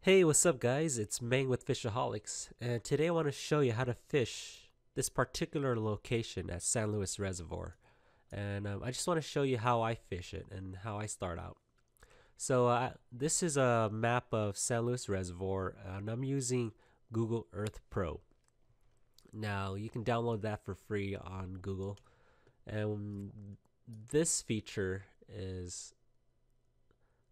Hey, what's up guys? It's Meng with FishAholics, and today I want to show you how to fish this particular location at San Luis Reservoir. And I just want to show you how I fish it and how I start out. So this is a map of San Luis Reservoir, and I'm using Google Earth Pro. Now, you can download that for free on Google, and this feature is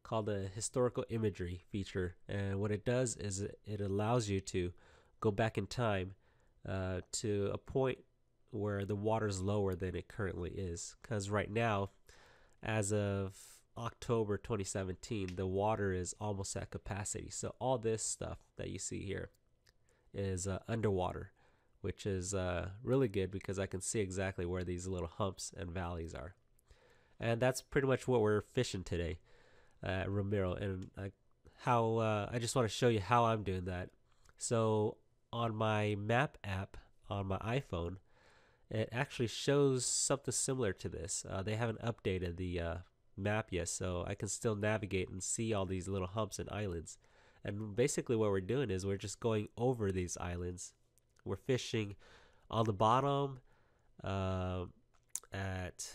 called the historical imagery feature, and what it does is it allows you to go back in time to a point where the water is lower than it currently is, because right now, as of October 2017, the water is almost at capacity. So all this stuff that you see here is underwater, which is really good because I can see exactly where these little humps and valleys are. And that's pretty much what we're fishing today. Romero, and I just want to show you how I'm doing that. So on my map app on my iPhone, it actually shows something similar to this. They haven't updated the map yet, so I can still navigate and see all these little humps and islands. And basically what we're doing is we're just going over these islands. We're fishing on the bottom at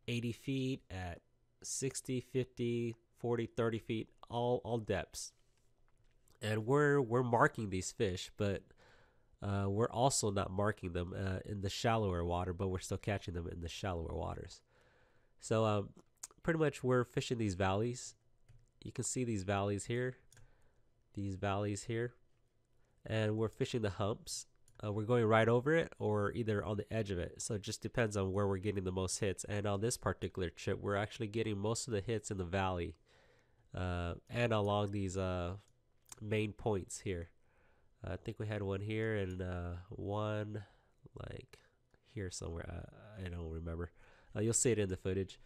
80 feet, at 60, 50, 40, 30 feet, all depths. And we're marking these fish, but we're also not marking them in the shallower water, but we're still catching them in the shallower waters. So pretty much we're fishing these valleys. You can see these valleys here, and we're fishing the humps. We're going right over it or either on the edge of it. So it just depends on where we're getting the most hits. And on this particular trip, we're actually getting most of the hits in the valley and along these main points here. I think we had one here and one like here somewhere. I don't remember. You'll see it in the footage.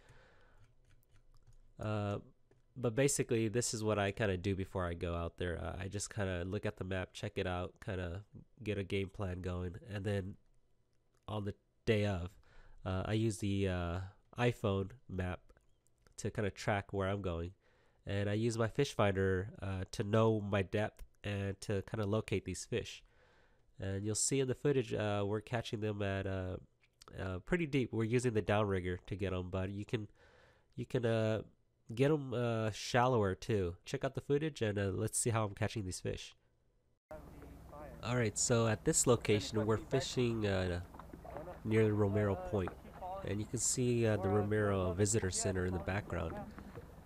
But basically, this is what I kind of do before I go out there. I just kind of look at the map, check it out, kind of get a game plan going, and then on the day of, I use the iPhone map to kind of track where I'm going, and I use my fish finder to know my depth and to kind of locate these fish. And you'll see in the footage, we're catching them at pretty deep. We're using the downrigger to get them, but you can get them shallower too. Check out the footage and let's see how I'm catching these fish. Alright, so at this location we're fishing near the Romero Point, and you can see the Romero Visitor Center in the background,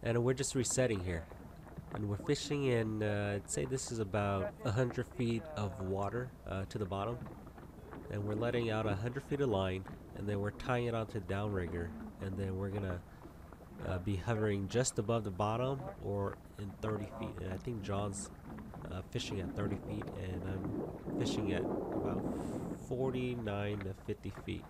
and we're just resetting here, and we're fishing in I'd say this is about 100 feet of water to the bottom, and we're letting out 100 feet of line, and then we're tying it onto the downrigger, and then we're gonna be hovering just above the bottom or in 30 feet. And I think John's fishing at 30 feet, and I'm fishing at about 49 to 50 feet.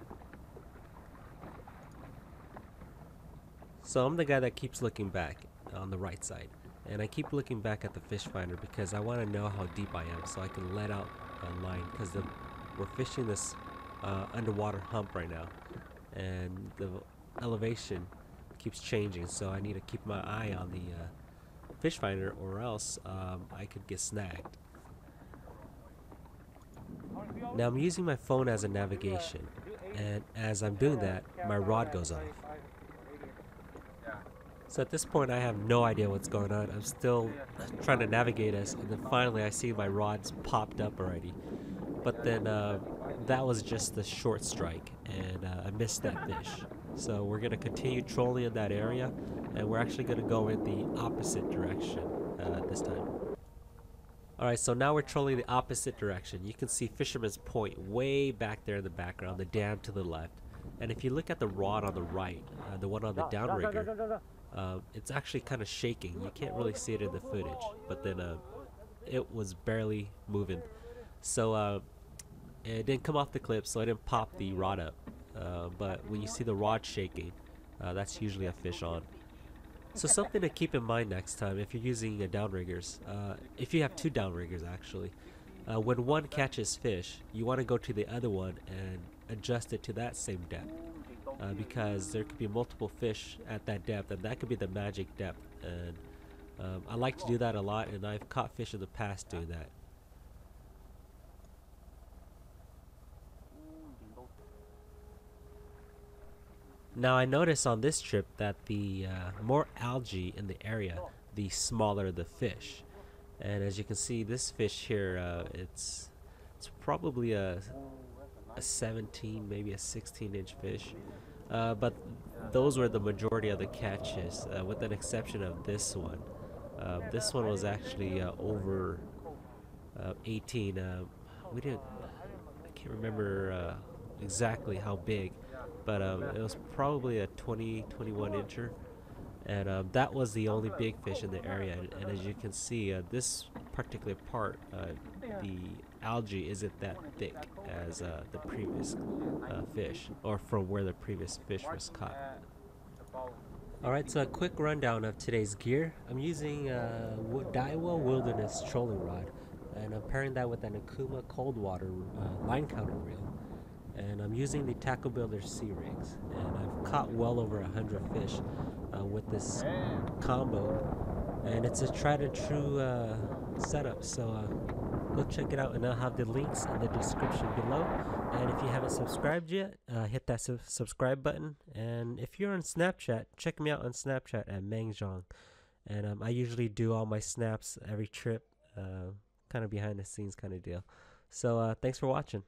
So I'm the guy that keeps looking back on the right side, and I keep looking back at the fish finder because I want to know how deep I am so I can let out a line, because we're fishing this underwater hump right now, and the elevation keeps changing, so I need to keep my eye on the fish finder, or else I could get snagged. Now I'm using my phone as a navigation, and as I'm doing that, my rod goes off. So at this point I have no idea what's going on. I'm still trying to navigate us, and then finally I see my rod's popped up already. But then that was just the short strike, and I missed that fish. So we're going to continue trolling in that area, and we're actually going to go in the opposite direction this time. Alright, so now we're trolling the opposite direction. You can see Fisherman's Point way back there in the background, the dam to the left. And if you look at the rod on the right, the one on the downrigger, it's actually kind of shaking. You can't really see it in the footage, but then it was barely moving. So it didn't come off the clip, so I didn't pop the rod up. But when you see the rod shaking, that's usually a fish on. So something to keep in mind next time if you're using downriggers, if you have two downriggers actually, when one catches fish, you want to go to the other one and adjust it to that same depth. because there could be multiple fish at that depth, and that could be the magic depth. And I like to do that a lot, and I've caught fish in the past doing that. Now I noticed on this trip that the more algae in the area, the smaller the fish. And as you can see, this fish here, it's probably a 17, maybe a 16-inch fish. But those were the majority of the catches, with an exception of this one. This one was actually over 18. We didn't. I can't remember exactly how big, but it was probably a 20, 21 incher, and that was the only big fish in the area. And as you can see, this particular part, the algae isn't that thick as the previous fish, or from where the previous fish was caught. Alright, so a quick rundown of today's gear. I'm using Daiwa Wilderness trolling rod, and I'm pairing that with an Akuma cold water line counter reel. And I'm using the Tackle Builder sea rigs, and I've caught well over 100 fish with this combo, and it's a tried and true setup. So go check it out, and I'll have the links in the description below. And if you haven't subscribed yet, hit that subscribe button. And if you're on Snapchat, check me out on Snapchat at Meng. And I usually do all my snaps every trip, kind of behind the scenes kind of deal. So thanks for watching.